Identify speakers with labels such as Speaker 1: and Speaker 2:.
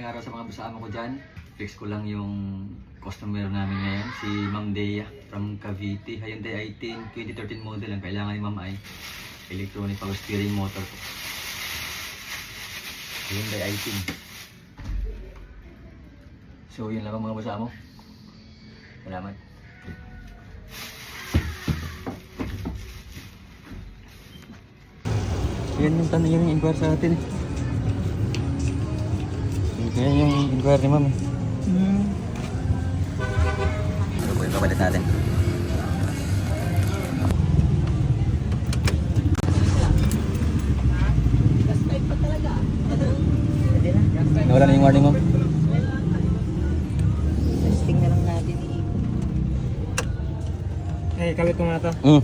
Speaker 1: madaling araw sa mga basama ko dyan. Fix ko lang yung customer namin ngayon, si Ma'am Dea from Cavite. Hyundai i10 2013 model. Ang kailangan ni Ma'am ay electronic power steering motor ko. Hyundai i10. So yun lang mga basama. Salamat. Yan yung tanong yung inquire sa atin. Yan yung inquire ni Ma'am. Ano po yung kapalit natin? Nawala na yung warning, Ma'am.
Speaker 2: Testing na lang natin.
Speaker 3: Eh, kawit ko nga to.